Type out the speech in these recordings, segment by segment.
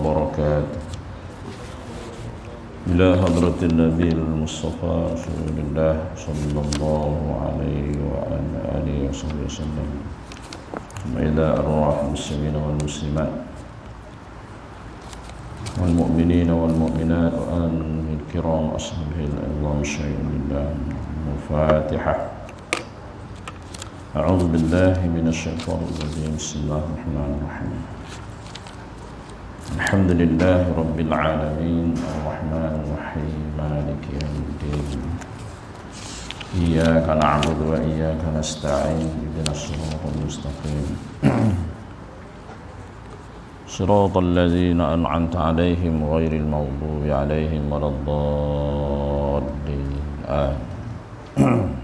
وبركاته. إلى حضرة النبي المصطفى رسول الله صلى الله عليه وعلى آله وصحبه وسلم، وإلى أرواح المسلمين والمسلمات والمؤمنين والمؤمنات وآله الكرام أصحابه العظام الشهيد لله. الفاتحة. أعوذ بالله من الشيطان الرجيم. بسم الله الرحمن الرحيم. الحمد لله رب العالمين الرحمن الرحيم مالك يوم الدين إياك نعبد وإياك نستعين اهدنا الصراط المستقيم صراط الذين أنعمت عليهم غير المغضوب عليهم ولا الضالين آمين.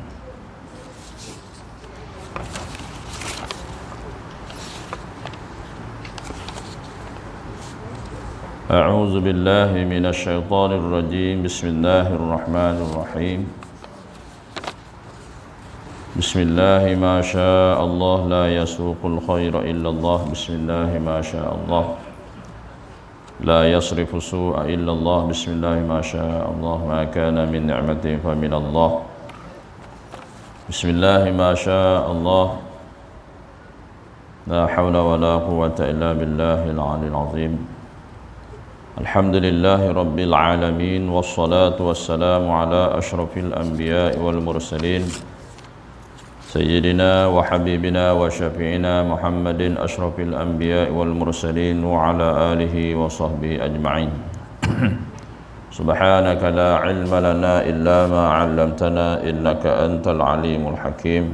أعوذ بالله من الشيطان الرجيم. بسم الله الرحمن الرحيم. بسم الله ما شاء الله لا يسوق الخير إلا الله. بسم الله ما شاء الله لا يصرف السوء إلا الله. بسم الله ما شاء الله ما كان من نعمة فمن الله. بسم الله ما شاء الله لا حول ولا قوة إلا بالله العلي العظيم. الحمد لله رب العالمين والصلاة والسلام على أشرف الأنبياء والمرسلين سيدنا وحبيبنا وشفيعنا محمد أشرف الأنبياء والمرسلين وعلى آله وصحبه أجمعين. سبحانك لا علم لنا إلا ما علمتنا إنك أنت العليم الحكيم.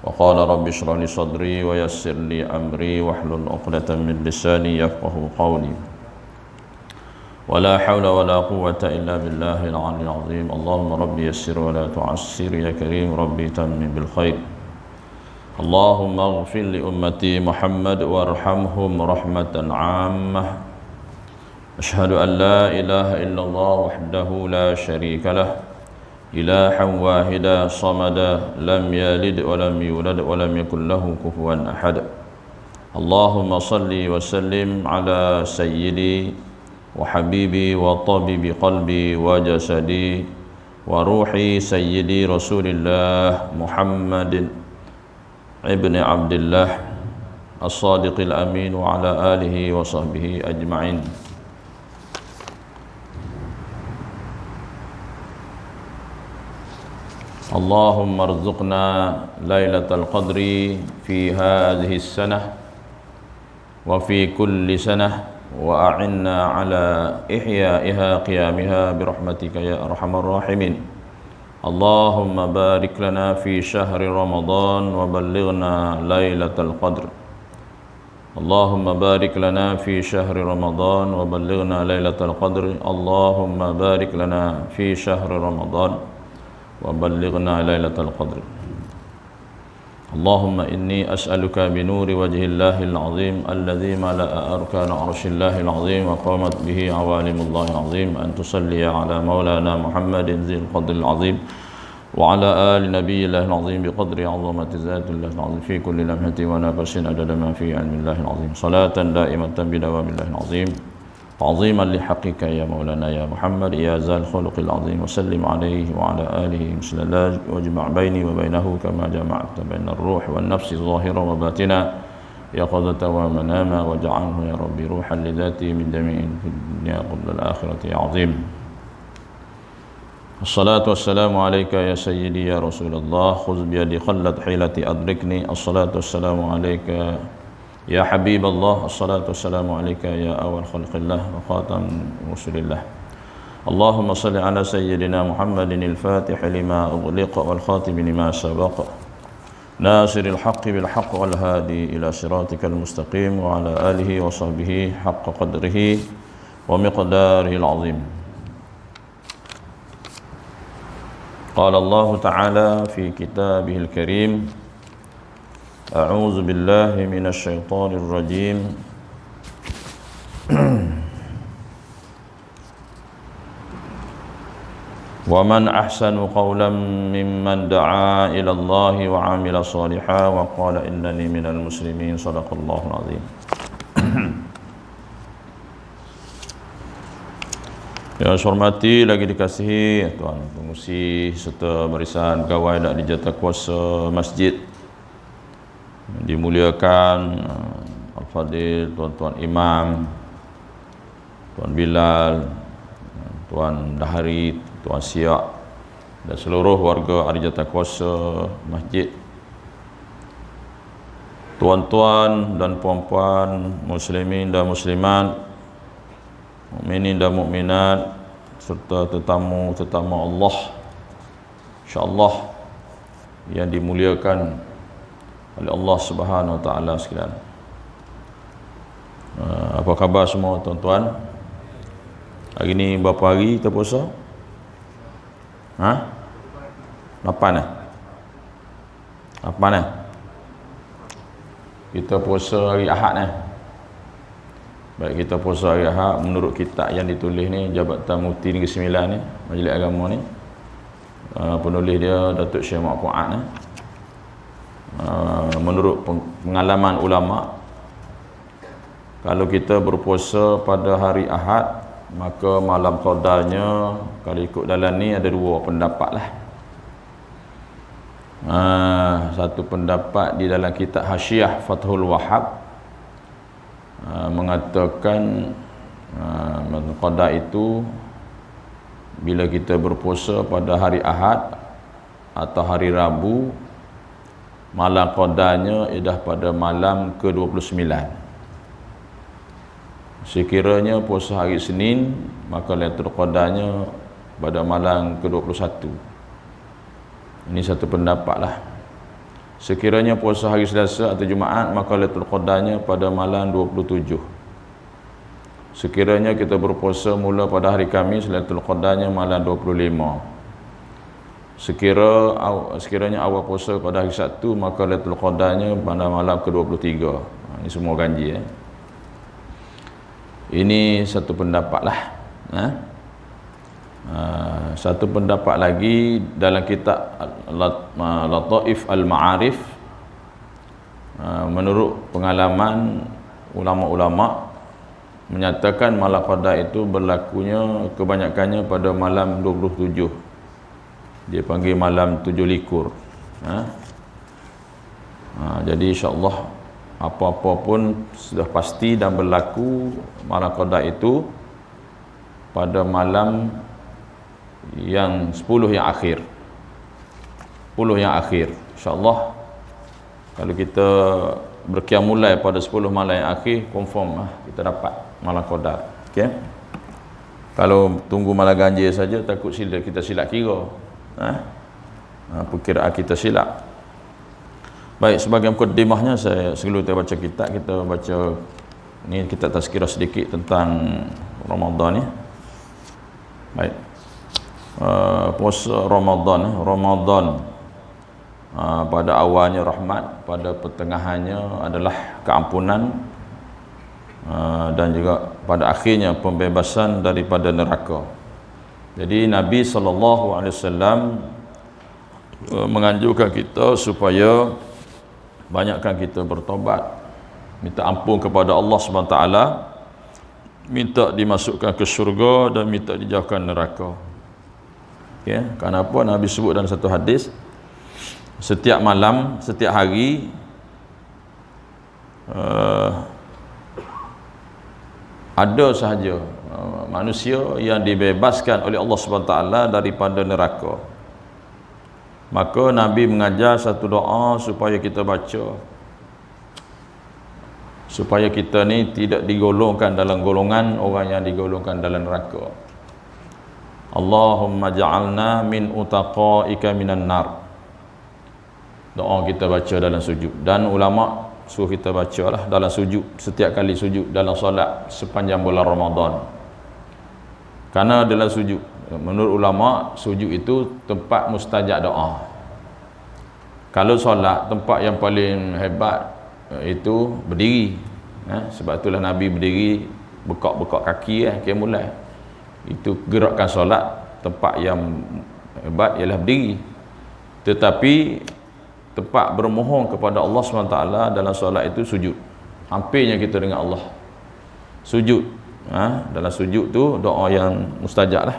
وقال رب اشرح لي صدري ويسر لي أمري واحلل عقدة من لساني يفقه قولي. ولا حول ولا قوة إلا بالله العلي العظيم. اللهم ربي يسر ولا تعسر يا كريم ربي تمم بالخير. اللهم اغفر لأمتي محمد وارحمهم رحمة عامة. أشهد أن لا إله إلا الله وحده لا شريك له إلها واحدا صمدا لم يلد ولم يولد ولم يكن له كفوا أحد. اللهم صل وسلم على سيدي وحبيبي وطبيب قلبي وجسدي وروحي سيدي رسول الله محمد ابن عبد الله الصادق الأمين وعلى آله وصحبه أجمعين. اللهم ارزقنا ليلة القدر في هذه السنة وفي كل سنة وأعنا على إحيائها قيامها برحمتك يا أرحم الراحمين. اللهم بارك لنا في شهر رمضان وبلغنا ليلة القدر. اللهم بارك لنا في شهر رمضان وبلغنا ليلة القدر. اللهم بارك لنا في شهر رمضان وبلغنا ليلة القدر. اللهم إني أسألك بنور وجه الله العظيم الذي ملأ أركان عرش الله العظيم وقامت به عوالم الله العظيم أن تصلي على مولانا محمد ذي القدر العظيم وعلى آل نبي الله العظيم بقدر عظمة ذات الله العظيم في كل لمحة ونفس عدد ما في علم الله العظيم صلاة دائمة بدوام الله العظيم تعظيما لحقك يا مولانا يا محمد يا ذا الخلق العظيم. وسلم عليه وعلى آله مثل الله واجمع بيني وبينه كما جمعت بين الروح والنفس ظاهرا وباطنا يقظة ومناما واجعله يا ربي روحا لذاتي من جميع في الدنيا قبل الآخرة يا عظيم. الصلاة والسلام عليك يا سيدي يا رسول الله خذ بيدي خلت حيلتي أدركني. الصلاة والسلام عليك يا حبيب الله. الصلاة والسلام عليك يا أول خلق الله وخاتم رسول الله. اللهم صل على سيدنا محمد الفاتح لما أغلق والخاتم لما سبق ناصر الحق بالحق والهادي إلى صراطك المستقيم وعلى آله وصحبه حق قدره ومقداره العظيم. قال الله تعالى في كتابه الكريم أعوذ بالله من الشيطان الرجيم. ومن أحسن قولا ممن دعا إلى الله وعمل صالحا وقال إنني من المسلمين. صدق الله العظيم. Yang saya hormati lagi dikasihi Tuan Pengurusi serta barisan pegawai dan dijatakuasa masjid, dimuliakan Al-Fadil, Tuan-Tuan Imam, Tuan Bilal, Tuan Dahari, Tuan Siak dan seluruh warga Arijatakuasa masjid, tuan-tuan dan puan-puan, muslimin dan muslimat, mukminin dan mukminat, serta tetamu-tetamu Allah insya-Allah yang dimuliakan oleh Allah Subhanahu wa taala sekalian. Apa khabar semua tuan-tuan? Hari ni berapa hari kita puasa? 8 8 Kita puasa hari Ahad Baik, kita puasa hari Ahad menurut kitab yang ditulis ni, Jabatan Mufti Negeri Sembilan ni, Majlis Agama ni. Penulis dia Datuk Syekh Muhammad Fuad ni. Menurut pengalaman ulama, kalau kita berpuasa pada hari Ahad, maka malam qadarnya, kalau ikut dalam ni ada dua pendapat lah. Satu pendapat di dalam kitab Hasyiah Fathul Wahhab mengatakan qada itu bila kita berpuasa pada hari Ahad atau hari Rabu, malam qadarnya ialah pada malam ke-29. Sekiranya puasa hari Senin, maka Lailatul Qadarnya pada malam ke-21. Ini satu pendapat lah. Sekiranya puasa hari Selasa atau Jumaat, maka Lailatul Qadarnya pada malam 27. Sekiranya kita berpuasa mula pada hari Khamis, Lailatul Qadarnya malam 25. Sekiranya awal puasa pada hari Sabtu, maka Lailatul Qadarnya pada malam ke-23. Ini semua ganji Ini satu pendapat lah. Satu pendapat lagi dalam kitab Lataif Al-Ma'arif, menurut pengalaman ulama-ulama, menyatakan malam qadar itu berlakunya kebanyakannya pada malam 27. Dia panggil malam 7 likur. Jadi insya-Allah apa-apa pun sudah pasti dan berlaku malam qadar itu pada malam yang 10 yang akhir. 10 yang akhir. InsyaAllah kalau kita berqiyamul lail pada 10 malam yang akhir, confirm kita dapat malam qadar. Okey. Kalau tunggu malam ganjil saja, takut kita silap kira. Perkiraan kita silap. Baik, sebagai mukadimahnya sebelum kita baca kitab, kita baca ni, kita tazkirah sedikit tentang Ramadan ni. Baik. Puasa Ramadan pada awalnya rahmat, pada pertengahannya adalah keampunan, dan juga pada akhirnya pembebasan daripada neraka. Jadi Nabi SAW menganjurkan kita supaya banyakkan kita bertobat, minta ampun kepada Allah SWT, minta dimasukkan ke syurga dan minta dijauhkan neraka. Okay. Kenapa Nabi sebut dalam satu hadis, setiap malam, setiap hari ada sahaja manusia yang dibebaskan oleh Allah SWT daripada neraka. Maka Nabi mengajar satu doa supaya kita baca, supaya kita ni tidak digolongkan dalam golongan orang yang digolongkan dalam neraka. Allahumma ja'alna min utaqaika minan nar. Doa kita baca dalam sujud, dan ulama suruh kita bacalah dalam sujud, setiap kali sujud dalam solat sepanjang bulan Ramadan. Karena dalam sujud, menurut ulama, sujud itu tempat mustajab doa. Kalau solat, tempat yang paling hebat itu berdiri. Sebab itulah Nabi berdiri, bekak-bekak kaki mulai. Itu gerakkan solat, tempat yang hebat ialah berdiri. Tetapi tempat bermohon kepada Allah SWT dalam solat itu sujud. Hampirnya kita dengan Allah sujud. dalam sujud tu doa yang mustajab lah.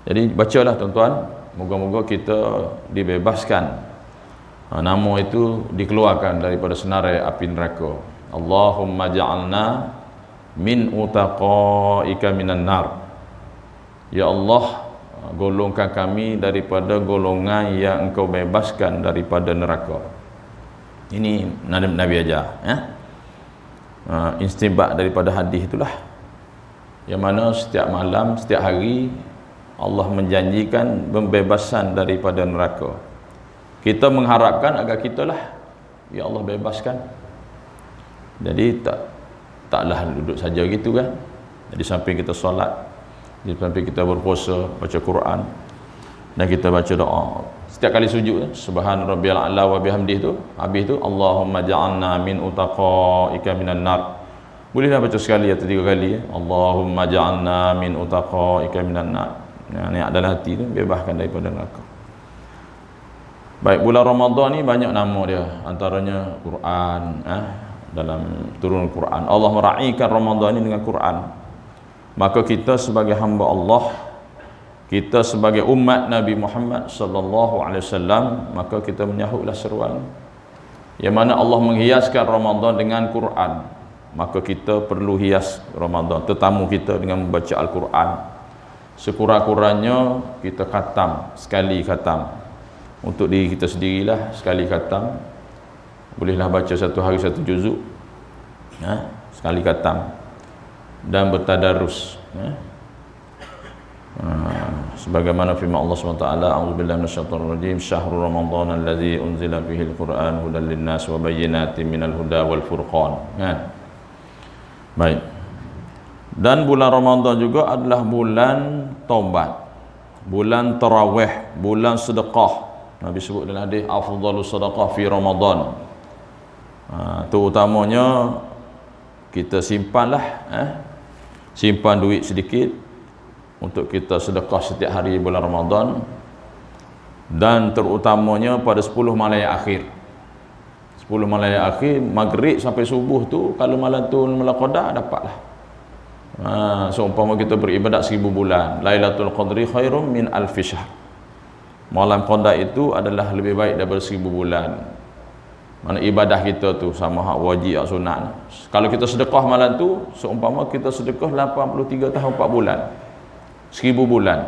Jadi bacalah tuan-tuan, moga-moga kita dibebaskan, nama itu dikeluarkan daripada senarai api neraka. Allahumma ja'alna min utaqaika minan nar. Ya Allah, golongkan kami daripada golongan yang engkau bebaskan daripada neraka. Ini Nabi ajar, istinbat daripada hadis itulah, yang mana setiap malam, setiap hari Allah menjanjikan pembebasan daripada neraka. Kita mengharapkan agar kita lah, ya Allah bebaskan. Jadi taklah duduk saja gitu kan. Jadi sampai kita solat, sampai kita berpuasa, baca Quran, dan kita baca doa setiap kali sujud, subhan rabbiyal a'la wa bihamdihi tu, habis tu Allahumma ja'alna min utaqaika minan nar. Bolehlah baca sekali atau 3 kali, Allahumma ja'alna min utaqaika minan nar. Ni adalah hati tu bebaskan daripada neraka. Baik, bulan Ramadan ni banyak nama dia, antaranya Quran, dalam turun Quran. Allah meraihkan Ramadan ni dengan Quran. Maka kita sebagai hamba Allah, kita sebagai umat Nabi Muhammad sallallahu alaihi wasallam, maka kita menyahutlah seruan yang mana Allah menghiaskan Ramadan dengan Quran. Maka kita perlu hias Ramadan, tetamu kita, dengan membaca Al-Quran. Sekurang-kurangnya kita khatam, sekali khatam. Untuk diri kita sendirilah, sekali khatam. Bolehlah baca satu hari 1 juzuk, sekali khatam, dan bertadarus, sebagaimana firman Allah SWT, a'udzubillahi minasyaitonir rajim, syahrul ramadhan allazi unzila fihi al-Quran hudan linnas wa bayyinatin minal huda wal furqan. Baik. Dan bulan Ramadan juga adalah bulan taubat, bulan tarawih, bulan sedekah. Nabi sebut dalam hadis, afdhalus sedekah fi Ramadan. Terutamanya kita simpanlah, simpan duit sedikit untuk kita sedekah setiap hari bulan Ramadan, dan terutamanya pada 10 malam yang akhir. 10 malam yang akhir, maghrib sampai subuh tu, kalau malam tu malam qada, dapatlah. Seumpama kita beribadat 1000 bulan. Lailatul Qadri khairum min alfi syahr. Malam qada itu adalah lebih baik daripada 1000 bulan. Mana ibadah kita tu sama hak wajib atau sunat. Kalau kita sedekah malam tu, seumpama kita sedekah 83 tahun 4 bulan. 1000 bulan.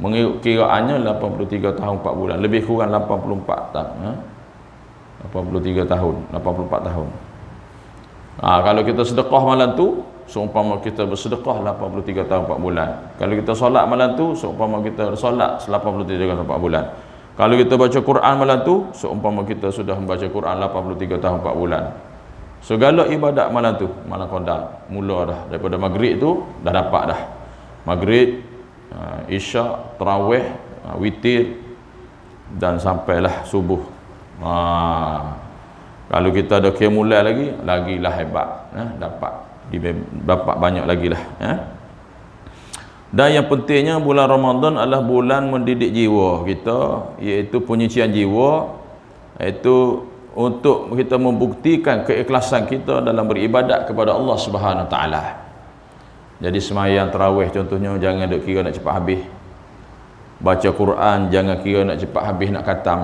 Mengikut kiraannya 83 tahun 4 bulan, lebih kurang 84 tahun. 83 tahun, 84 tahun. Kalau kita sedekah malam tu, seumpama kita bersedekah 83 tahun 4 bulan. Kalau kita solat malam tu, seumpama kita solat 83 tahun 4 bulan. Kalau kita baca Quran malam tu, seumpama kita sudah membaca Quran 83 tahun 4 bulan. Segala ibadat malam tu, malam qada, mula dah daripada maghrib tu dah dapat dah. Maghrib, isyak, tarawih, witir, dan sampailah subuh. Kalau kita ada kemulan lagilah hebat, dapat banyak lagi lah. Dan yang pentingnya bulan Ramadan adalah bulan mendidik jiwa kita, iaitu penyucian jiwa, iaitu untuk kita membuktikan keikhlasan kita dalam beribadat kepada Allah Subhanahu Wa Taala. Jadi sembahyang tarawih contohnya, jangan duk kira nak cepat habis. Baca Quran jangan kira nak cepat habis, nak khatam.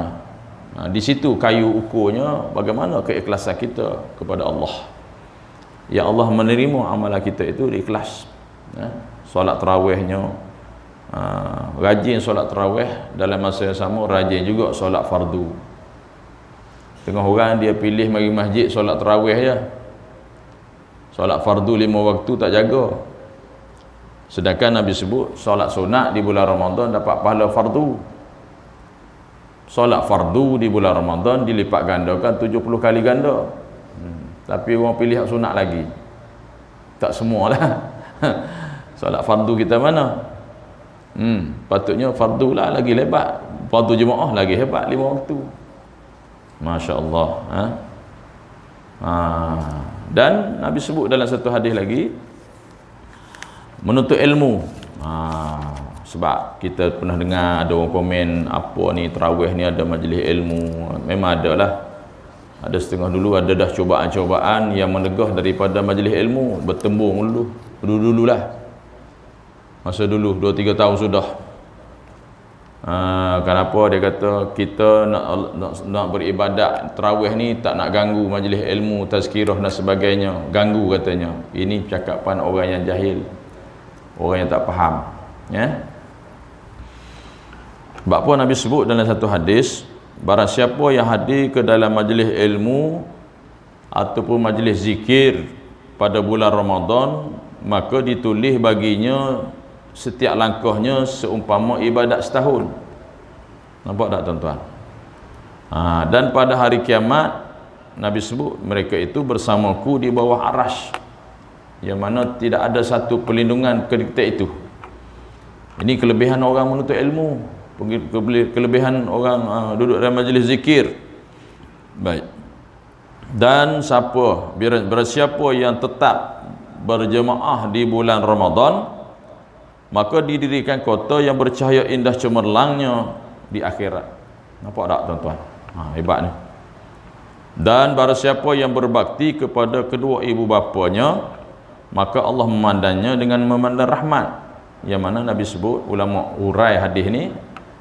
Di situ kayu ukurnya bagaimana keikhlasan kita kepada Allah. Ya Allah menerima amalan kita itu ikhlas. Solat tarawihnya, rajin solat tarawih, dalam masa yang sama rajin juga solat fardu. Tengah orang dia pilih mari masjid solat tarawih je, solat fardu 5 waktu tak jaga. Sedangkan Nabi sebut solat sunat di bulan Ramadan dapat pahala fardu. Solat fardu di bulan Ramadan dilipat gandakan 70 kali ganda. Tapi orang pilih hak sunat lagi. Tak semualah. Solat fardu kita mana? Patutnya fardu lah lagi hebat. Fardu jemaah lagi hebat 5 waktu. Masya-Allah. Dan Nabi sebut dalam satu hadis lagi, menuntut ilmu. Sebab kita pernah dengar ada orang komen, apa ni tarawih ni ada majlis ilmu. Memang ada lah. Ada setengah dulu ada dah cobaan-cobaan yang menegah daripada majlis ilmu, bertembung dulu. Dulu-dululah. Masa dulu 2-3 tahun sudah. Kenapa dia kata kita nak beribadat tarawih ni tak nak ganggu majlis ilmu, tazkirah dan sebagainya. Ganggu katanya. Ini cakapan orang yang jahil. Orang yang tak faham. Ya. Sebab apa Nabi sebut dalam satu hadis, barang siapa yang hadir ke dalam majlis ilmu ataupun majlis zikir pada bulan Ramadan, maka ditulis baginya setiap langkahnya seumpama ibadat setahun. Nampak tak tuan-tuan? Dan pada hari kiamat Nabi sebut mereka itu bersamaku di bawah arasy, yang mana tidak ada satu perlindungan ketika itu. Ini kelebihan orang menuntut ilmu, kelebihan orang duduk dalam majlis zikir. Baik. Dan siapa yang tetap berjemaah di bulan Ramadan, maka didirikan kota yang bercahaya indah cemerlangnya di akhirat. Nampak tak tuan-tuan? Hebat ni. Dan barang siapa yang berbakti kepada kedua ibu bapanya, maka Allah memandangnya dengan memandang rahmat. Yang mana Nabi sebut, ulama urai hadis ni,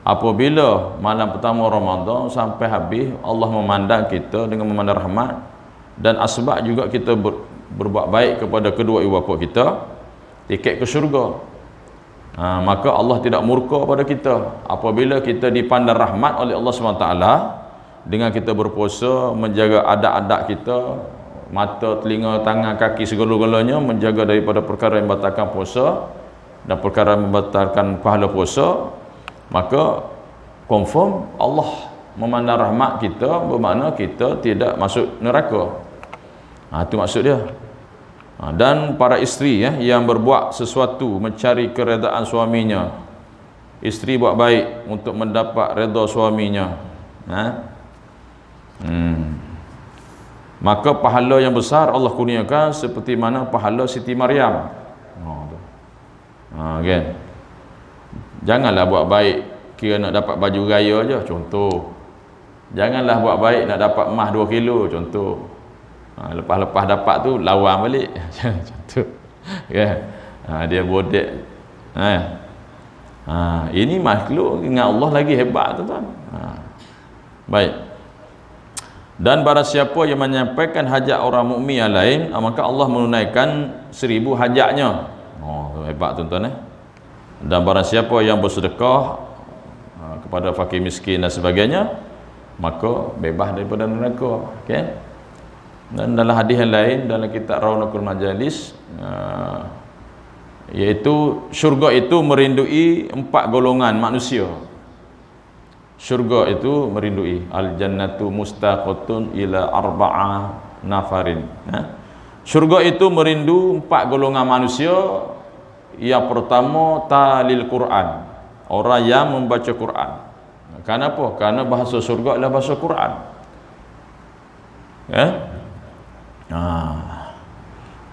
apabila malam pertama Ramadan sampai habis, Allah memandang kita dengan memandang rahmat. Dan asbab juga kita berbuat baik kepada kedua ibu bapa kita, tiket ke syurga. Maka Allah tidak murka pada kita apabila kita dipandang rahmat oleh Allah SWT dengan kita berpuasa, menjaga adab-adab kita, mata, telinga, tangan, kaki, segala-galanya, menjaga daripada perkara yang membatalkan puasa dan perkara yang membatalkan pahala puasa. Maka confirm Allah memandang rahmat kita, bermakna kita tidak masuk neraka. Itu maksud dia. Dan para isteri yang berbuat sesuatu mencari keredaan suaminya, isteri buat baik untuk mendapat redha suaminya, maka pahala yang besar Allah kurniakan seperti mana pahala Siti Maryam. Kan? Janganlah buat baik kira nak dapat baju raya aja, contoh. Janganlah buat baik nak dapat emas 2 kilo, contoh. Lepas-lepas dapat tu lawan balik. Contoh. Okay. Dia bodek. Ini makhluk dengan Allah lagi hebat tuan-tuan. Baik. Dan barang siapa yang menyampaikan hajat orang mukmin yang lain, maka Allah menunaikan 1000 hajatnya. Hebat tuan-tuan. Dan barang siapa yang bersedekah kepada fakir miskin dan sebagainya, maka bebas daripada neraka. Okey. Dan dalam hadis yang lain dalam kitab Raunaqul Majalis, iaitu syurga itu merindui 4 golongan manusia. Syurga itu merindui al-jannatu mustaqatun ila 4 nafarin. Syurga itu merindu 4 golongan manusia. Yang pertama, talil Quran, orang yang membaca Quran. Kenapa? Karena bahasa syurga adalah bahasa Quran.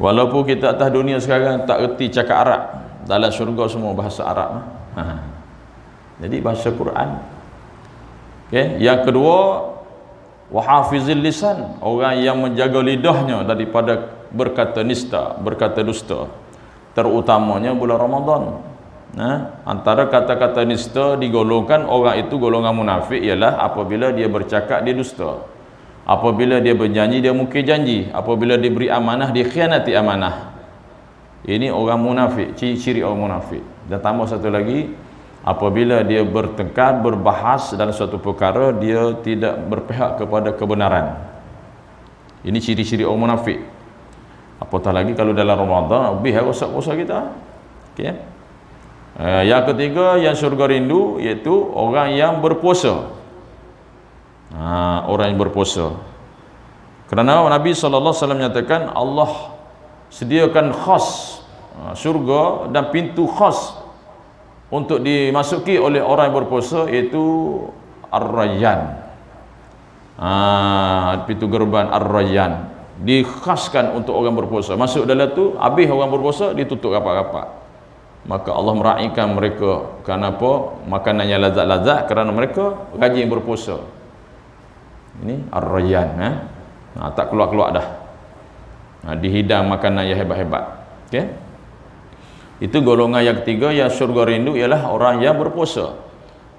Walaupun kita atas dunia sekarang tak erti cakap Arab, dalam syurga semua bahasa Arab. Jadi bahasa Quran. Yang kedua, wahafizil lisan, orang yang menjaga lidahnya daripada berkata nista, berkata dusta, terutamanya bulan Ramadan. Antara kata-kata nista digolongkan orang itu golongan munafik ialah apabila dia bercakap dia dusta, apabila dia berjanji dia mungkir janji, apabila diberi amanah dia khianati amanah. Ini orang munafik, ciri-ciri orang munafik. Dan tambah satu lagi, apabila dia bertengkar, berbahas dalam suatu perkara, dia tidak berpihak kepada kebenaran. Ini ciri-ciri orang munafik. Apatah lagi kalau dalam Ramadan habis rosak-rosak kita. Okey. Yang ketiga yang syurga rindu, iaitu orang yang berpuasa. Orang yang berpuasa. Kerana Nabi SAW menyatakan Allah sediakan khas syurga dan pintu khas untuk dimasuki oleh orang yang berpuasa, iaitu Ar-Rayyan. Pintu gerbang Ar-Rayyan dikhaskan untuk orang berpuasa. Masuk dalam tu, habis orang berpuasa ditutup rapat-rapat. Maka Allah meraihkan mereka. Kenapa? Makanan yang lazat-lazat, kerana mereka rajin berpuasa. Ini Ar-Rayyan. Tak keluar-keluar dah. Dihidang makanan yang hebat-hebat. Okay? Itu golongan yang ketiga yang syurga rindu ialah orang yang berpuasa.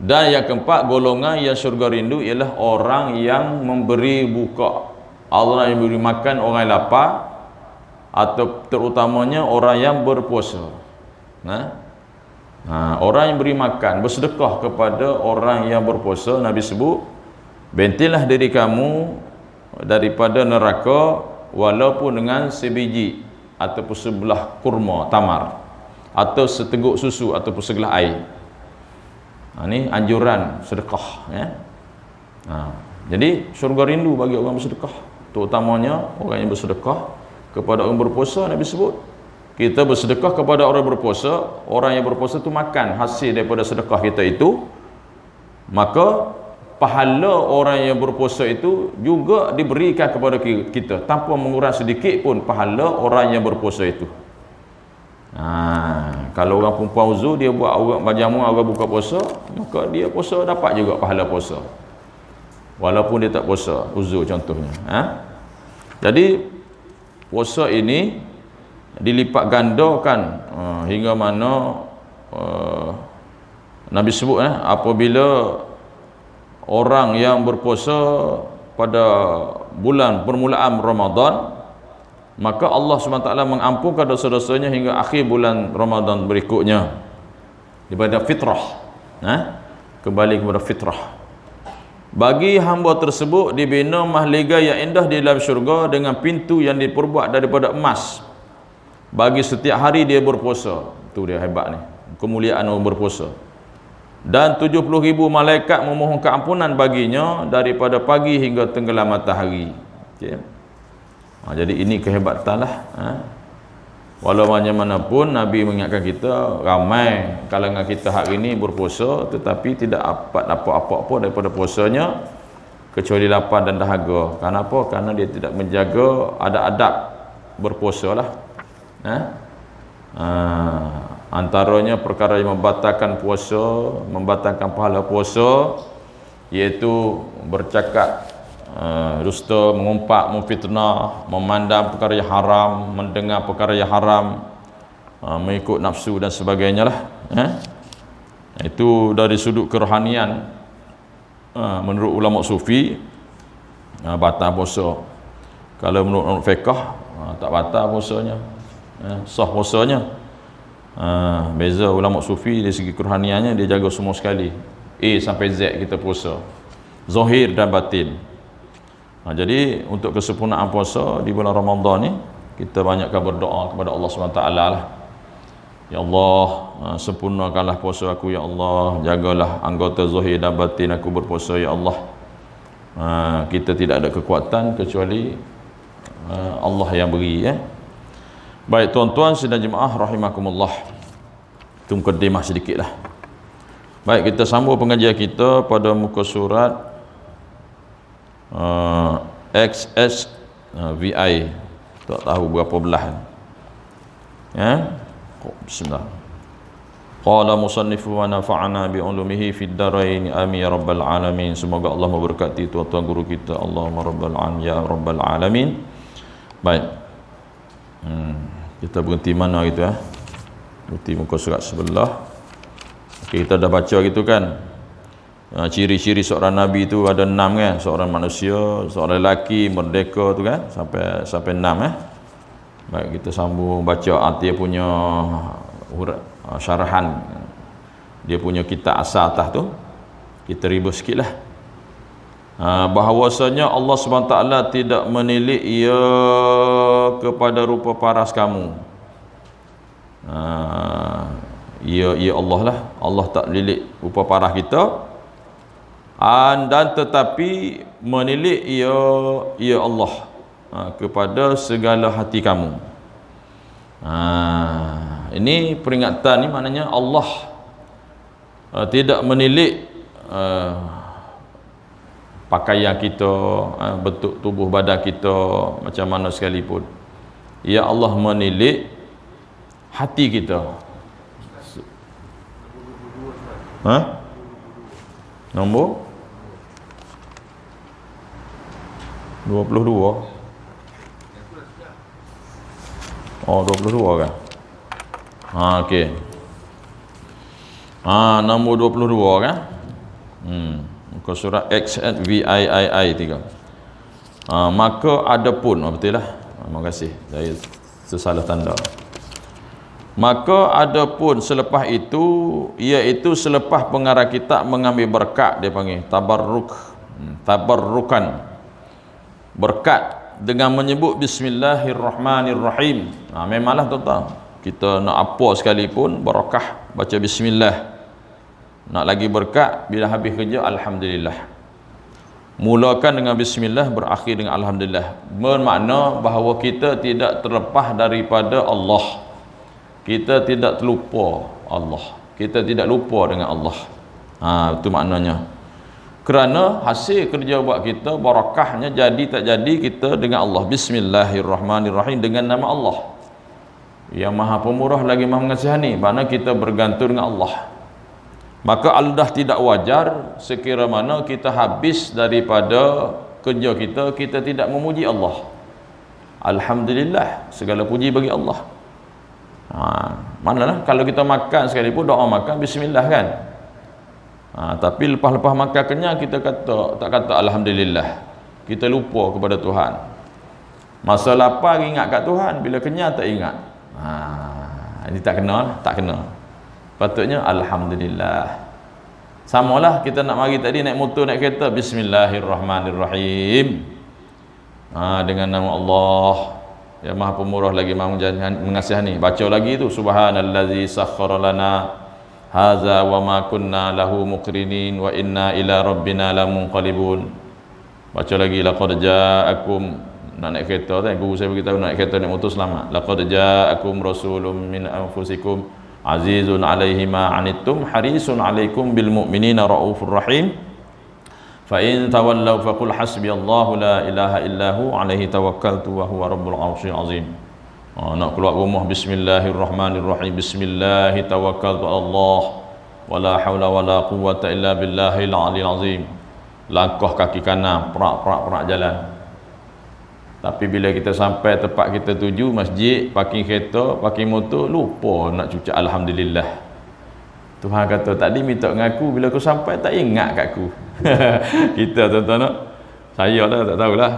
Dan yang keempat, golongan yang syurga rindu ialah orang yang memberi buka, Allah yang memberi makan orang yang lapar, atau terutamanya orang yang berpuasa. Orang yang beri makan, bersedekah kepada orang yang berpuasa, Nabi sebut, bentilah diri kamu daripada neraka walaupun dengan sebiji ataupun sebelah kurma tamar, atau seteguk susu ataupun segelas air. Ini anjuran sedekah, ya. Jadi syurga rindu bagi orang bersedekah, terutamanya orang yang bersedekah kepada orang berpuasa. Nabi sebut, kita bersedekah kepada orang berpuasa, orang yang berpuasa tu makan hasil daripada sedekah kita itu, maka pahala orang yang berpuasa itu juga diberikan kepada kita tanpa mengurang sedikit pun pahala orang yang berpuasa itu. Kalau orang perempuan uzur, dia buat orang berjamu, orang buka puasa, maka dia puasa dapat juga pahala puasa walaupun dia tak puasa, uzur contohnya. Jadi puasa ini dilipat gandakan hingga mana Nabi sebut apabila orang yang berpuasa pada bulan permulaan Ramadan, maka Allah SWT mengampunkan dosa-dosanya hingga akhir bulan Ramadan berikutnya daripada fitrah, kembali kepada fitrah. Bagi hamba tersebut dibina mahligai yang indah di dalam syurga dengan pintu yang diperbuat daripada emas bagi setiap hari dia berpuasa. Itu dia hebat ni, kemuliaan orang berpuasa. Dan 70,000 malaikat memohon keampunan baginya daripada pagi hingga tenggelam matahari. Okay. Jadi ini kehebatan lah. Walau macam mana pun Nabi mengingatkan kita, ramai kalangan kita hari ini berpuasa tetapi tidak dapat apa-apa daripada puasanya kecuali lapar dan dahaga. Kenapa? Karena dia tidak menjaga adab-adab berpuasa lah. Antaranya perkara yang membatalkan puasa, membatalkan pahala puasa, iaitu bercakap dusta, mengumpat, memfitnah, memandang perkara yang haram, mendengar perkara yang haram, mengikut nafsu dan sebagainya lah. Itu dari sudut kerohanian, menurut ulama sufi batal puasa. Kalau menurut fiqh tak batal puasanya, sah puasanya. Beza ulama sufi dari segi kerohaniannya, dia jaga semua sekali, A sampai Z kita puasa, zahir dan batin. Jadi untuk kesempurnaan puasa di bulan Ramadan ni, kita banyakkan berdoa kepada Allah SWT lah. Ya Allah, sempurnakanlah puasa aku, ya Allah, jagalah anggota zahir dan batin aku berpuasa, ya Allah. Kita tidak ada kekuatan kecuali Allah yang beri, ya. Baik tuan-tuan sidang jemaah rahimakumullah, itu mukadimah sedikit lah. Baik, kita sambung pengajian kita pada muka surat XSVI, tak tahu berapa belah, ya. Bismillah. Qala musannifu wa nafa'ana bi ulumihi fid darain amin ya rabbal alamin. Semoga Allah memberkati tuan-tuan guru kita, Allahumma rabbal alamin ya rabbal alamin. Baik, kita berhenti mana gitu, ya? Berhenti muka surat sebelah. Okay, kita dah baca gitu kan. Ciri-ciri seorang Nabi itu ada 6 kan, seorang manusia, seorang lelaki merdeka tu kan, sampai 6 Baik, kita sambung baca dia punya syarahan, dia punya kitab asal atas tu, kita ribut sikit lah. Bahawasanya Allah SWT tidak menilik ia kepada rupa paras kamu. Ya Allah lah, Allah tak lilik rupa paras kita, dan tetapi menilik ya Allah kepada segala hati kamu. Ini peringatan ni, maknanya Allah tidak menilik pakaian kita, bentuk tubuh badan kita macam mana sekalipun. Ya Allah menilik hati kita. Nombor 22. Oh, 22 kan? Okey. Nombor 22 kan? Muka surat XVIII 3. Maka adapun, betul lah. Terima kasih. Saya tersalah tanda. Maka adapun selepas itu, iaitu selepas pengarah kitab mengambil berkat, dia panggil tabarrukan, berkat dengan menyebut bismillahirrahmanirrahim. Memanglah tuan-tuan, kita nak apa sekalipun barakah baca bismillah. Nak lagi berkat bila habis kerja alhamdulillah. Mulakan dengan bismillah, berakhir dengan alhamdulillah. Bermakna bahawa kita tidak terlepas daripada Allah. Kita tidak terlupa Allah. Kita tidak lupa dengan Allah. Itu maknanya. Kerana hasil kerja buat kita, barakahnya jadi tak jadi kita dengan Allah. Bismillahirrahmanirrahim, dengan nama Allah yang Maha Pemurah lagi Maha Mengasihani. Makna kita bergantung dengan Allah. Maka dah tidak wajar sekira mana kita habis daripada kerja kita, kita tidak memuji Allah. Alhamdulillah, segala puji bagi Allah. Manalah kalau kita makan sekalipun doa makan bismillah kan. Tapi lepas-lepas makan kenyang kita tak kata alhamdulillah. Kita lupa kepada Tuhan. Masa lapar ingat kat Tuhan, bila kenyang tak ingat. Ini tak kena, tak kena. Patutnya alhamdulillah. Samalah kita nak mari tadi naik motor, naik kereta, bismillahirrahmanirrahim. Dengan nama Allah yang Maha Pemurah lagi Maha Mengasihani. Baca lagi tu, subhanallazi sakhkhara lana hadza wa ma kunna lahu muqrinin wa inna ila rabbina lamunqalibun. Baca lagi, laqad ja'akum, nak naik kereta kan, guru saya beritahu naik kereta naik motor selamat. Laqad ja'akum rasulun min anfusikum azizun 'alaihi ma 'anittum harisun 'alaikum bil mu'minina raufur rahim. Fa in tawallaw faqul hasbiyallahu la ilaha illahu 'alaihi tawakkaltu wa huwa rabbul 'arsyil 'azim. Nak keluar rumah bismillahirrahmanirrahim, bismillah tawakkaltu Allah wala haula wala quwwata illa billahil 'aliyil 'azim. Langkah kaki kanan, perak jalan. Tapi bila kita sampai tempat kita tuju, masjid, parking kereta, parking motor, lupa nak cucak alhamdulillah. Tuhan kata tadi minta dengan aku, bila aku sampai tak ingat kat aku. Kita tuan-tuan nak, saya lah tak tahulah.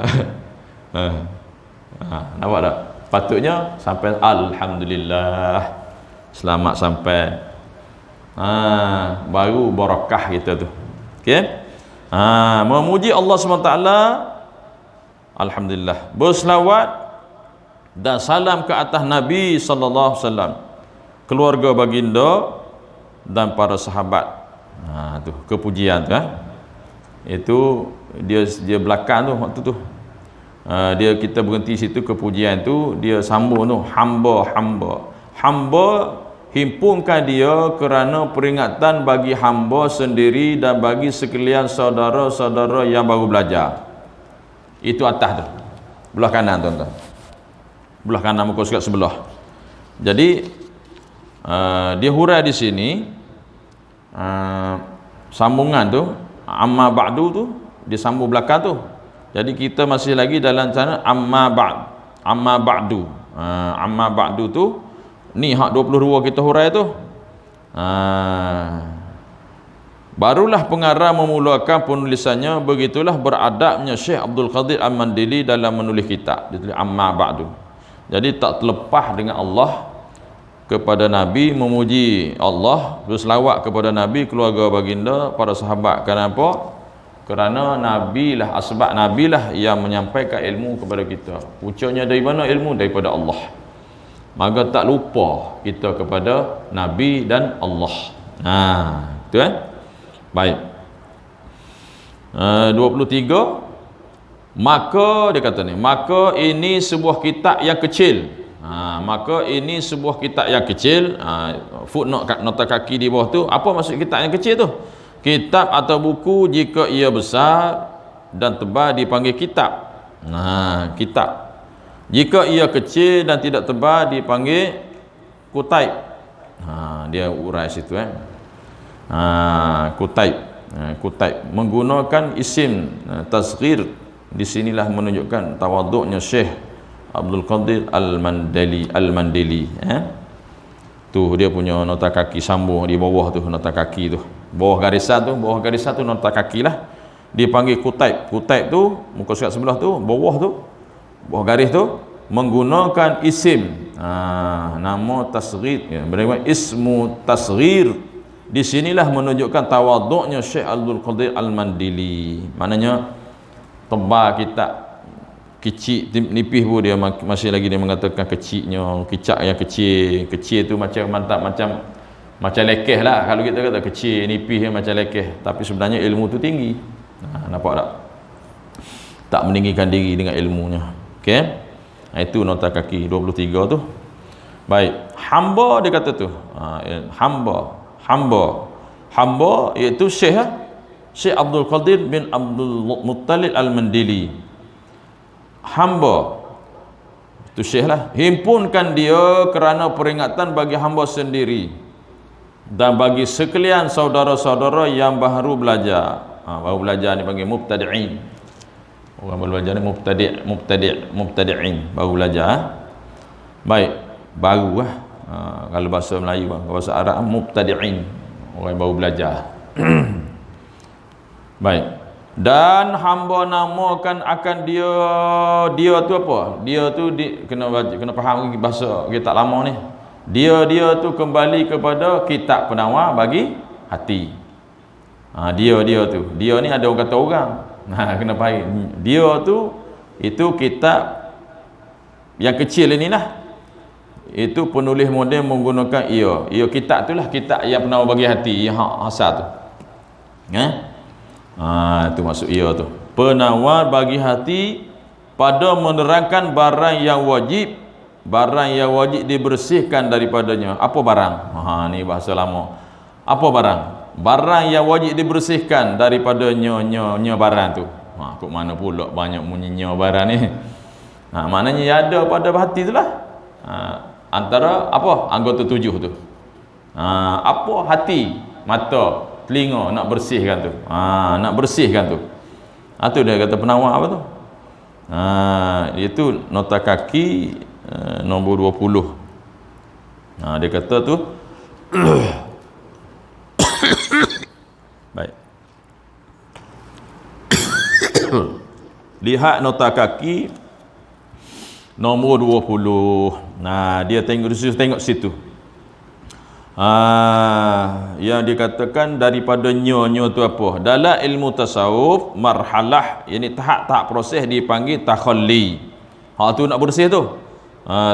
Nampak tak? Patutnya sampai alhamdulillah, selamat sampai. Baru barakah kita tu. Okey? Memuji Allah SWT, alhamdulillah. Berselawat dan salam ke atas Nabi sallallahu alaihi wasallam, keluarga baginda dan para sahabat. Tu kepujian tu kan. Itu dia belakang tu waktu tu. Dia kita berhenti situ, kepujian tu dia sambung tu, hamba himpunkan dia kerana peringatan bagi hamba sendiri dan bagi sekalian saudara-saudara yang baru belajar. Itu atas tu, belah kanan tuan-tuan, belah kanan muka surat sebelah. Jadi dia hurai di sini, sambungan tu amma ba'du tu dia sambung belakang tu. Jadi kita masih lagi dalam cara amma ba'du. Amma ba'du tu ni hak 22 kita hurai tu. Barulah pengarah memulakan penulisannya. Begitulah beradabnya Syekh Abdul Qadir Al-Mandili dalam menulis kitab. Dia tulis amma ba'du. Jadi tak terlepas dengan Allah, kepada Nabi, memuji Allah, berselawat kepada Nabi, keluarga baginda, para sahabat. Kenapa? Kerana Nabi lah, asbab Nabi lah yang menyampaikan ilmu kepada kita. Puncaknya dari mana ilmu? Daripada Allah. Maka tak lupa kita kepada Nabi dan Allah. Itu kan? Baik. 23. Maka dia kata ni, maka ini sebuah kitab yang kecil. Maka ini sebuah kitab yang kecil. Footnote, nota kaki di bawah tu, apa maksud kitab yang kecil tu? Kitab atau buku jika ia besar dan tebal dipanggil kitab. Kitab. Jika ia kecil dan tidak tebal dipanggil kutaib. Dia urai situ kutaib. Kutaib menggunakan isim tasghir. Di sinilah menunjukkan tawaduknya Syekh Abdul Qadir Al-Mandili. Tu dia punya nota kaki sambung di bawah tu, nota kaki tu. Bawah garisan tu nota kaki lah. Dia panggil kutaib. Kutaib tu muka surat sebelah tu, bawah garis tu menggunakan isim. Nama tasghir, ya, bernama ismu tasghir. Di sinilah menunjukkan tawaduknya Syekh Abdul Qadir Al-Mandili. Maknanya tebal kitab kecil nipis pun dia masih lagi dia mengatakan kecilnya, kicak yang kecil tu macam mantap, macam lekeh lah kalau kita kata kecil, nipis yang macam lekeh, tapi sebenarnya ilmu tu tinggi. Nampak tak meninggikan diri dengan ilmunya. Okey, itu nota kaki 23 tu. Baik, hamba dia kata tu, hamba iaitu Syekh Abdul Qadir bin Abdul Muttalib Al-Mandili. Hamba itu Syekh lah, himpunkan dia kerana peringatan bagi hamba sendiri dan bagi sekalian saudara-saudara yang baru belajar. Baru belajar ni panggil mubtadi'in. Orang baru belajar ni mubtadi'in, baru belajar. Baik, baru lah. Kalau bahasa Melayu, bahasa Arab mubtadi'in, orang yang baru belajar. Baik. Dan hamba namakan akan dia tu apa? Dia tu kena faham bahasa kita tak lama ni. Dia tu kembali kepada kitab penawar bagi hati. Dia tu. Dia ni ada orang kata orang. Kena faham. Dia tu itu kitab yang kecil inilah. Itu penulis moden menggunakan ia kitab tu lah, kitab yang penawar bagi hati, yang asal tu. Itu maksud ia tu, penawar bagi hati pada menerangkan barang yang wajib dibersihkan daripadanya. Apa barang? Ni bahasa lama. Apa barang? Barang yang wajib dibersihkan daripadanya barang tu. Kok mana pula banyak munyinya barang ni? Maknanya yang ada pada hati tu lah. Antara apa? Anggota 7 tu. Apa? Hati, mata, telinga nak bersihkan tu. Nak bersihkan tu. Tu dia kata penawar apa tu? Itu nota kaki nombor 20. Dia kata tu baik. Lihat nota kaki nombor 20. Dia tengok situ. Yang dikatakan daripada nyo tu apa? Dalam ilmu tasawuf marhalah, ini tahap-tahap proses dipanggil takhalli. Tu nak bersih tu.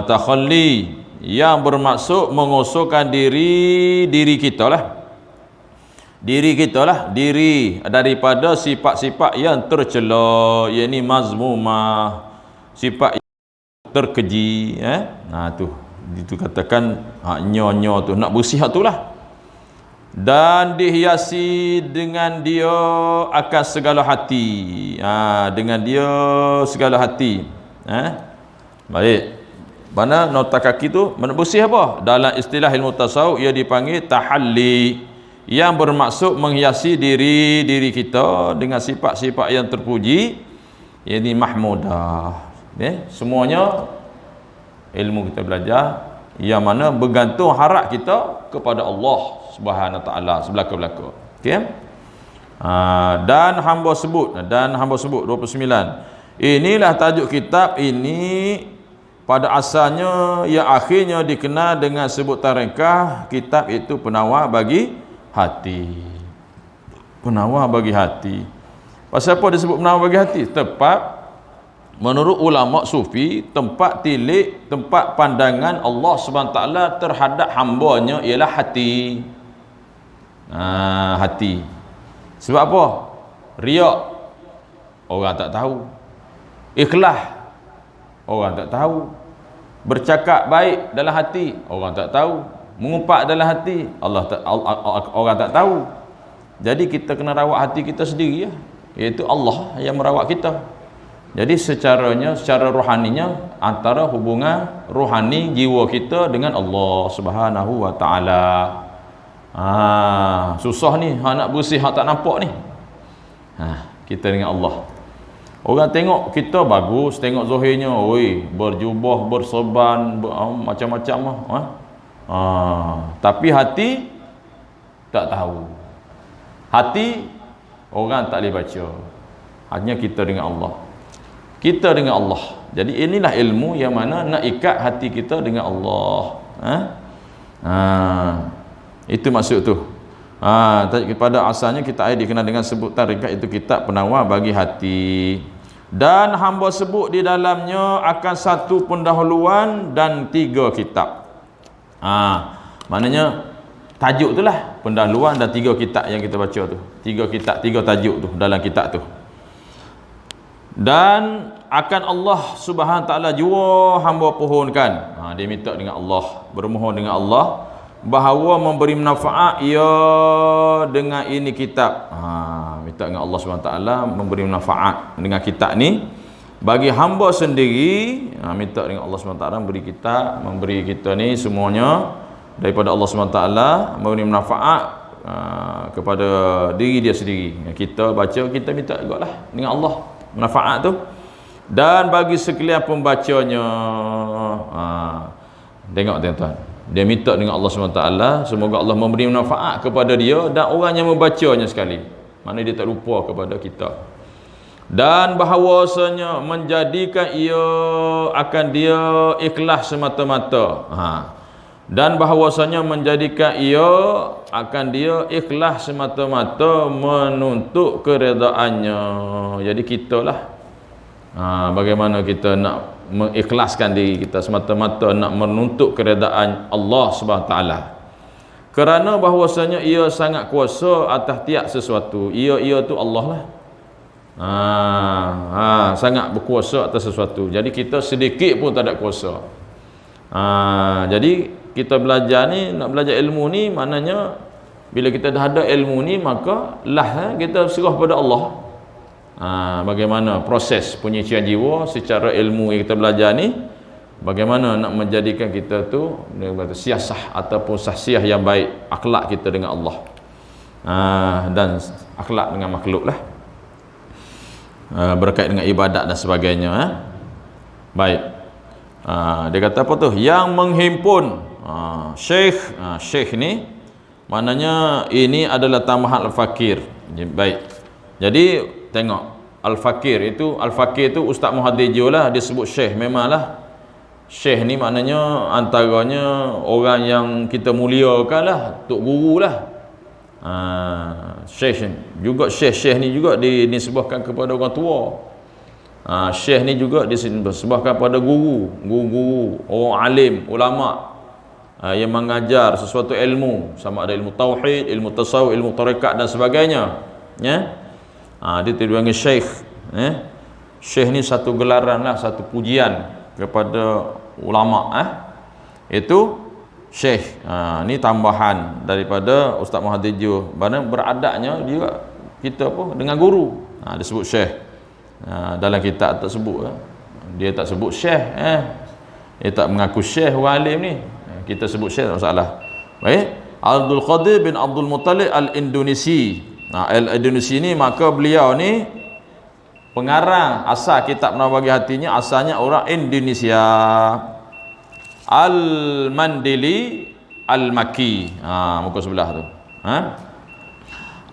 Takhalli yang bermaksud mengosokkan diri kita lah. Diri daripada sifat-sifat yang tercela, yakni mazmumah, sifat terkeji, tu itu katakan nyo tu nak bersih tu lah, dan dihiasi dengan dia akan segala hati. Dengan dia segala hati. Baik, mana nota kaki tu bersih apa? Dalam istilah ilmu tasawuf ia dipanggil tahalli, yang bermaksud menghiasi diri kita dengan sifat-sifat yang terpuji, yakni mahmudah. Semuanya ilmu kita belajar yang mana bergantung harap kita kepada Allah Subhanahu Wa Taala sebelaka-belaka. Okey. Dan hamba sebut 29. Inilah tajuk kitab ini pada asalnya yang akhirnya dikenal dengan sebutan ringkas kitab itu penawar bagi hati. Penawar bagi hati. Pasal apa disebut penawar bagi hati? Tepat menurut ulama sufi, tempat tilik, tempat pandangan Allah SWT terhadap hambanya ialah hati. Hati. Sebab apa? Riak, orang tak tahu. Ikhlas, orang tak tahu. Bercakap baik dalam hati, orang tak tahu. Mengumpat dalam hati, orang tak tahu. Jadi kita kena rawat hati kita sendiri, iaitu Allah yang merawat kita. Jadi secara rohaninya, antara hubungan rohani jiwa kita dengan Allah Subhanahu Wa Taala. Susah ni, nak bersih tak nampak ni. Kita dengan Allah. Orang tengok kita bagus, tengok zahirnya, berjubah, bersorban, macam-macam Tapi hati tak tahu. Hati orang tak boleh baca. Hanya kita dengan Allah. Kita dengan Allah. Jadi inilah ilmu yang mana nak ikat hati kita dengan Allah. Itu maksud tu. Pada asalnya kita dikenal dengan sebutan ringkas itu kitab penawar bagi hati. Dan hamba sebut di dalamnya akan satu pendahuluan dan 3 kitab. Maknanya tajuk tu lah pendahuluan dan 3 kitab yang kita baca tu. 3 kitab, 3 tajuk tu dalam kitab tu. Dan akan Allah Subhanahu taala jua hamba pohonkan. Dia minta dengan Allah, bermohon dengan Allah bahawa memberi manfaat ia dengan ini kitab. Minta dengan Allah Subhanahu taala memberi manfaat dengan kitab ni bagi hamba sendiri. Minta dengan Allah Subhanahu taala memberi kitab, memberi kita ni semuanya daripada Allah Subhanahu taala, memberi manfaat kepada diri dia sendiri. Kita baca, kita minta jugalah dengan Allah manfaat tu, dan bagi sekalian pembacanya. Tengok tuan-tuan, dia minta dengan Allah SWT, semoga Allah memberi manfaat kepada dia dan orang yang membacanya sekali. Mana dia tak lupa kepada kita. Dan bahawasanya menjadikan ia akan dia ikhlas semata-mata. Dan bahawasanya menjadikan ia akan dia ikhlas semata-mata menuntut keredaannya. Jadi kita lah, bagaimana kita nak mengikhlaskan diri kita semata-mata nak menuntut keredaan Allah SWT. Kerana bahawasanya ia sangat kuasa atas tiap sesuatu. Ia tu Allah lah. Sangat berkuasa atas sesuatu. Jadi kita sedikit pun tak ada kuasa. Jadi kita belajar ni, nak belajar ilmu ni, maknanya bila kita dah ada ilmu ni, maka kita serah pada Allah. Bagaimana proses penyucian jiwa secara ilmu yang kita belajar ni, bagaimana nak menjadikan kita tu siasah ataupun sahsiah yang baik akhlak kita dengan Allah, dan akhlak dengan makhluk lah, berkait dengan ibadat dan sebagainya. Baik, dia kata apa tu, yang menghimpun syekh ni, maknanya ini adalah tambahan al-fakir. Baik, jadi tengok, al-fakir itu Ustaz Muhaddir lah, dia sebut syekh. Memanglah syekh ni maknanya antaranya orang yang kita muliakan lah, tok guru lah. Syekh juga, syekh ni juga dinisbahkan kepada orang tua. Syekh ni juga disebabkan pada guru, orang alim, ulama yang mengajar sesuatu ilmu, sama ada ilmu tauhid, ilmu tasawuf, ilmu tarekat dan sebagainya. Dia dipanggil syekh. Syekh ni satu gelaran lah, satu pujian kepada ulama. Itu syekh. Ni tambahan daripada Ustaz Muhaddir. Mana beradabnya dia kita apa dengan guru. Disebut syekh. Dalam kitab tak sebut. Dia tak sebut syekh. Dia tak mengaku syekh orang alim ni. Kita sebut syekh tak masalah. Baik. Abdul Qadir bin Abdul Muttalib Al-Indonesi. Al-Indonesi ni, maka beliau ni pengarang asal kitab penawar bagi hatinya, asalnya orang Indonesia. Al-Mandili Al-Maki. Muka sebelah tu.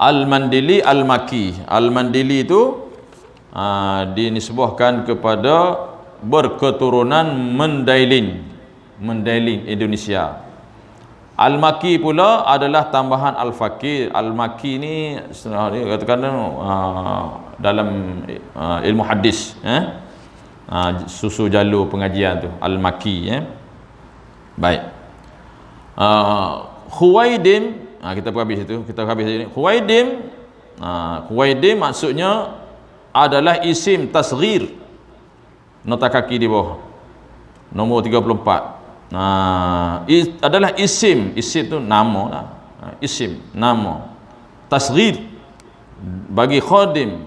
Al-Mandili Al-Maki. Al-Mandili itu dinisbahkan kepada berketurunan Mendailin Indonesia. Al-Maki pula adalah tambahan al-fakir. Al-Maki ni katakan dalam ilmu hadis, susu jalur pengajian tu, Al-Maki. Baik. Khuwaidim, kita habis itu. Kita habis ini. Khuwaidim maksudnya adalah isim tasghir. Nota kaki di bawah. Nombor 34. Adalah isim tu nama lah. Isim, nama. Tasghir bagi khadim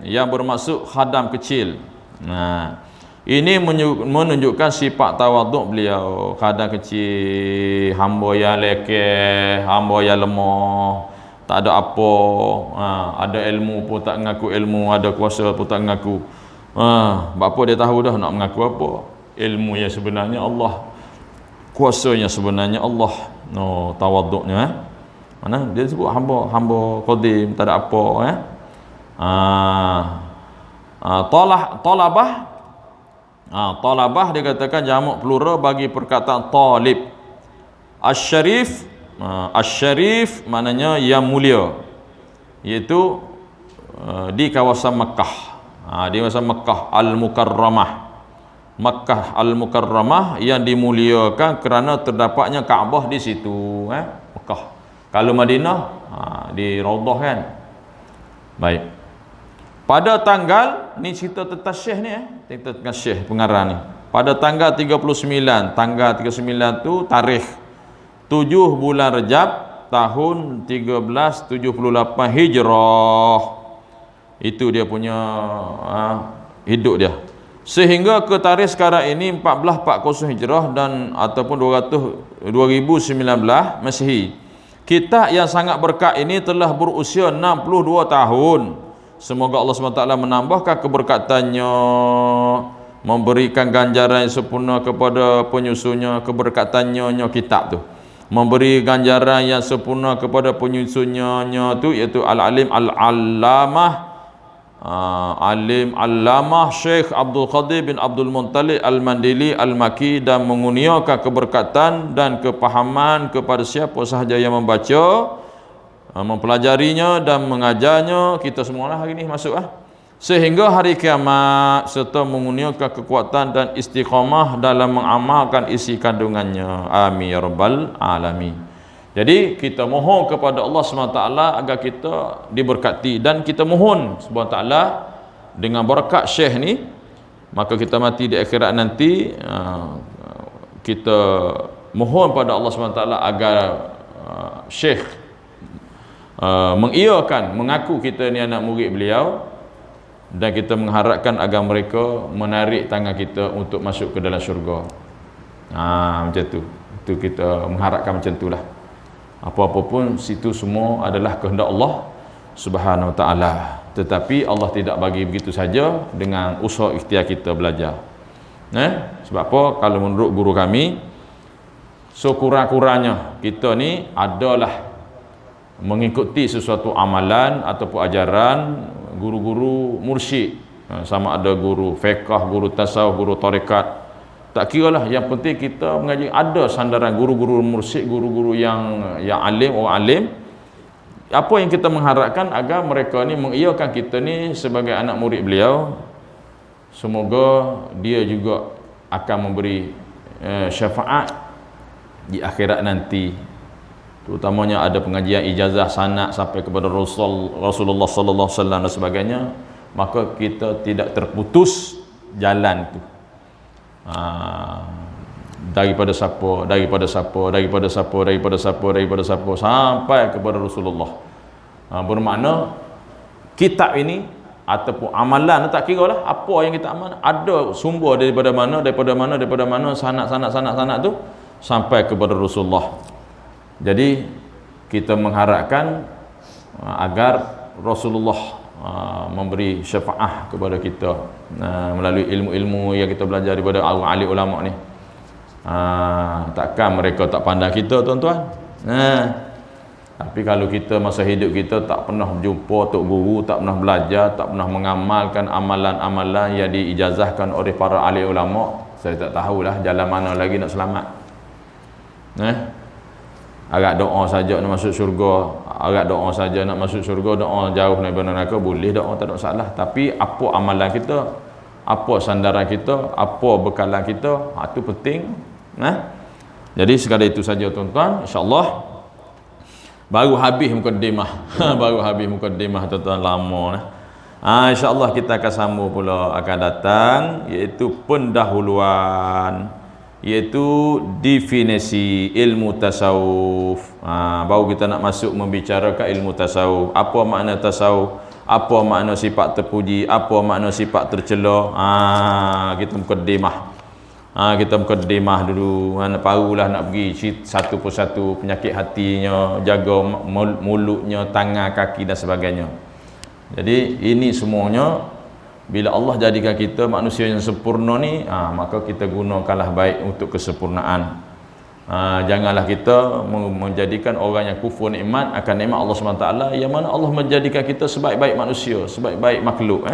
yang bermaksud khadam kecil. Ini menunjukkan sifat tawaduk beliau. Khadam kecil, hamba yang lekeh, hamba yang lemah, tak ada apa, ada ilmu pun tak mengaku ilmu, ada kuasa pun tak mengaku. Apa dia tahu dah nak mengaku apa? Ilmu yang sebenarnya Allah kuasanya sebenarnya Allah. No, tawaduknya mana dia sebut hamba qadim, tak ada apa talabah. Talabah dikatakan jamak plural bagi perkataan talib. Asy-syarif, asy-syarif maknanya yang mulia, iaitu di kawasan Mekah. Di kawasan Mekah Al-Mukarramah. Makkah Al-Mukarramah yang dimuliakan kerana terdapatnya Kaabah di situ, Mekah. Kalau Madinah di Raudhah kan. Baik. Pada tanggal ni cerita tentang Syekh ni cerita tentang Syekh pengarang ni. Pada tanggal 39 tu tarikh 7 bulan Rejab tahun 1378 Hijrah. Itu dia punya hidup dia. Sehingga ke tarikh sekarang ini 1440 Hijrah dan ataupun 2019 Masihi. Kita yang sangat berkat ini telah berusia 62 tahun. Semoga Allah SWT menambahkan keberkatannya, memberikan ganjaran yang sempurna kepada penyusunnya, keberkatannya kitab tu. Memberi ganjaran yang sempurna kepada penyusunnya tu, iaitu Al-Alim Al-Allamah Alim Allamah Syekh Abdul Qadir bin Abdul Muttalib Al-Mandili Al-Maki, dan mengurniakan keberkatan dan kepahaman kepada siapa sahaja yang membaca, mempelajarinya dan mengajarnya. Kita semualah hari ini masuk sehingga hari kiamat, serta mengurniakan kekuatan dan istiqamah dalam mengamalkan isi kandungannya. Amin ya rabbal alamin. Jadi kita mohon kepada Allah SWT agar kita diberkati, dan kita mohon SWT dengan berkat Syekh ni, maka kita mati di akhirat nanti, kita mohon pada Allah SWT agar Syekh mengiyakan, mengaku kita ni anak murid beliau, dan kita mengharapkan agar mereka menarik tangan kita untuk masuk ke dalam syurga. Macam tu. Itu kita mengharapkan macam itulah. Apa-apa pun situ semua adalah kehendak Allah Subhanahu Wa Taala. Tetapi Allah tidak bagi begitu saja dengan usaha ikhtiar kita belajar. Sebab apa? Kalau menurut guru kami, sekurang-kurangnya kita ni adalah mengikuti sesuatu amalan ataupun ajaran guru-guru mursyid, sama ada guru fiqh, guru tasawuf, guru tarekat, tak kira lah, yang penting kita mengaji ada sandaran guru-guru mursyid, guru-guru yang alim, orang alim. Apa yang kita mengharapkan agar mereka ni mengiyakan kita ni sebagai anak murid beliau. Semoga dia juga akan memberi syafaat di akhirat nanti, terutamanya ada pengajian ijazah sanad sampai kepada Rasulullah sallallahu alaihi wasallam dan sebagainya, maka kita tidak terputus jalan tu. Daripada siapa sampai kepada Rasulullah. Bermakna kitab ini ataupun amalan, tak kira lah apa yang kita amal, ada sumber daripada mana sanad tu sampai kepada Rasulullah. Jadi kita mengharapkan agar Rasulullah memberi syafaat kepada kita melalui ilmu-ilmu yang kita belajar daripada ahli ulama ni. Takkan mereka tak pandang kita, tuan-tuan. Tapi kalau kita masa hidup kita tak pernah jumpa tok guru, tak pernah belajar, tak pernah mengamalkan amalan-amalan yang diijazahkan oleh para ahli ulama, saya tak tahulah jalan mana lagi nak selamat. Agak doa saja nak masuk syurga, doa jauh daripada neraka, boleh doa, tak ada masalah. Tapi apa amalan kita, apa sandaran kita, apa bekalan kita, itu penting. Jadi sekadar itu saja, tuan-tuan. InsyaAllah baru habis mukaddimah tuan-tuan, lama InsyaAllah kita akan sambung pula akan datang, iaitu pendahuluan, iaitu definisi ilmu tasawuf. Baru kita nak masuk membicarakan ilmu tasawuf. Apa makna tasawuf, apa makna sifat terpuji, apa makna sifat tercela. Kita mukaddimah dulu. Barulah nak pergi satu persatu penyakit hatinya, jaga mulutnya, tangan, kaki dan sebagainya. Jadi ini semuanya, bila Allah jadikan kita manusia yang sempurna ni, maka kita gunakanlah baik untuk kesempurnaan. Janganlah kita menjadikan orang yang kufur nikmat akan nikmat Allah SWT, yang mana Allah menjadikan kita sebaik-baik manusia, sebaik-baik makhluk.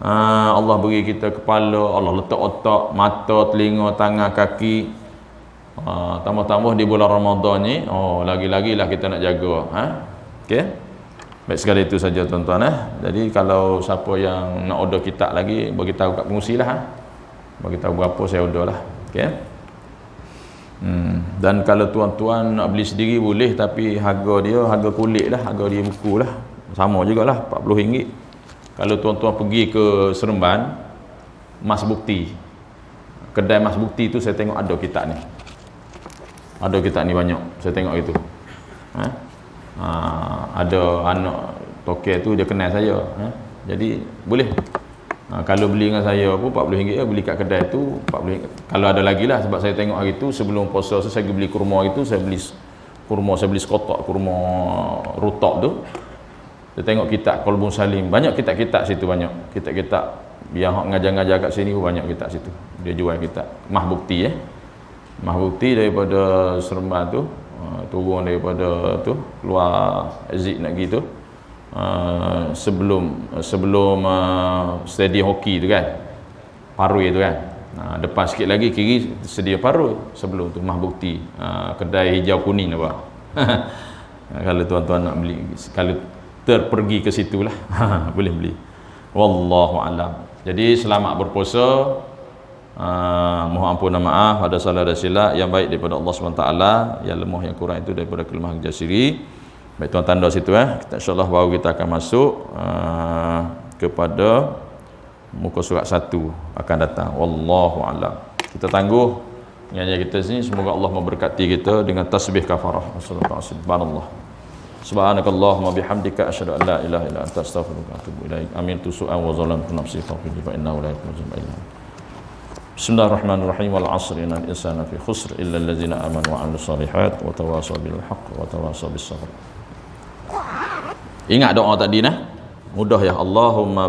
Allah beri kita kepala, Allah letak otak, mata, telinga, tangan, kaki. Tambah-tambah di bulan Ramadan ni, lagi-lagilah kita nak jaga. Okey. Baik, sekali itu saja tuan-tuan. Jadi kalau siapa yang nak order kitab lagi, bagi tahu kat pengurusi lah. Bagi tahu berapa saya order lah. Okey. Dan kalau tuan-tuan nak beli sendiri boleh, tapi harga dia harga kulit lah, harga dia buku lah. Sama jugalah, RM40. Kalau tuan-tuan pergi ke Seremban, Mas Bukti, kedai Mas Bukti tu saya tengok ada kitab ni. Ada kitab ni banyak, saya tengok itu. Ada anak tokek tu dia kenal saya. Jadi boleh. Kalau beli dengan saya pun RM40 beli kat kedai tu RM40. Kalau ada lagi lah, sebab saya tengok hari tu sebelum puasa saya pergi beli kurma itu, saya beli kurma, saya beli sekotak kurma rutak tu. Saya tengok kitab Qalbun Salim, banyak kitab-kitab situ, banyak kitab-kitab yang ngajar-ngajar kat sini pun banyak kitab situ. Dia jual kitab Mah Bukti Mah Bukti daripada Seremban tu, turun daripada tu keluar exit nak pergi tu, sebelum stadium hoki tu kan, Parui tu kan, depan sikit lagi kiri sedia Parui, sebelum tu Mah Bukti, kedai hijau kuning apa. Kalau tuan-tuan nak beli, kalau terpergi ke situlah boleh beli. Wallahu alam. Jadi selamat berpuasa. Mohon ampun dan maaf ada salah dan silap, yang baik daripada Allah SWT, yang lemah yang kurang itu daripada kelemahan jasiri. Baik, tuan tanda situ kita insya-Allah baru kita akan masuk kepada muka surat 1 akan datang. Wallahu alam. Kita tangguh penyanyi kita sini, semoga Allah memberkati kita dengan tasbih kafarah. Subhanallah. Subhanakallahumma bihamdika asyhadu an la ilaha illa anta astaghfiruka wa atubu ilaik. Amin tu su'an wa zalamtu nafsi faghfir li fa innahu la yaghfiru illa anta. Bismillahirrahmanirrahim. Wal 'asri innal insana fi khusr illa allazina amanu wa 'amilus shalihat wa tawasaw bil haqq wa tawasaw bis sabr. Ingat doa tadi nah? Mudah ya. Allahumma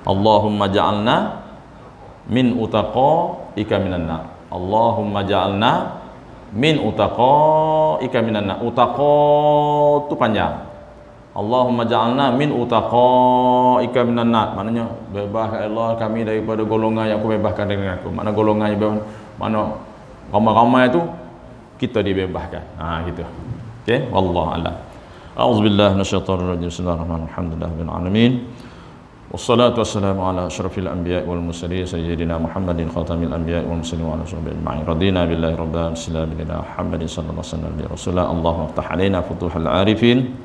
Allahumma ja'alna min utaqaika minan nar. Allahumma ja'alna min utaqaika minan nar. Utaqa tu panjang. Allahumma ja'alna min utaqaika minan nar. Maknanya bebaskan Allah kami daripada golongan yang aku bebaskan dengan aku. Makna golongan yang mana ramai-ramai tu kita dibebaskan. Gitu. Okey, wallahu a'lam. A'udzubillahi minasyaitonir rajim. Bismillahirrahmanirrahim. Alhamdulillahirabbil alamin. Wassalatu wassalamu ala asyrafil anbiya'i wal mursalin sayyidina Muhammadin khatamil anbiya'i wal mursalin wa ala sahbihi ajma'in. Radina billahi rabban salamun ala Muhammadin sallallahu alaihi wasallam bi rasulillah. Allahumma iftah alaina futuhal arifin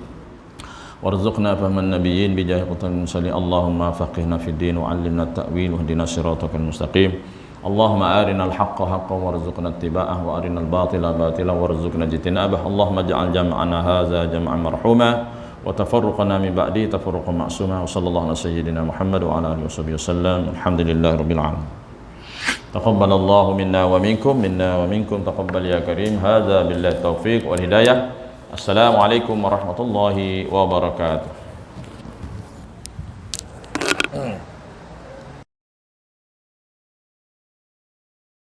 warzuqna fahman nabiyyin bi jahi qutul mursalin. Allahumma faqihna fid din wa 'allimna at-ta'wil wa hdina siratal mustaqim. Allahumma arinal haqqa haqqan warzuqna ittiba'ah wa arinal batila batilan warzuqna ijtinabah. Allahumma ij'al jam'ana hadza jam'an marhuma wa tafarruqana min ba'di tafarruqan ma'suma. Wa sallallahu ala sayyidina Muhammad wa ala alihi wasallam. Alhamdulillahi rabbil alamin. Taqabbalallahu minna wa minkum taqabbal ya karim. Hadza billahi taufiq wal hidayah. Assalamualaikum warahmatullahi wabarakatuh.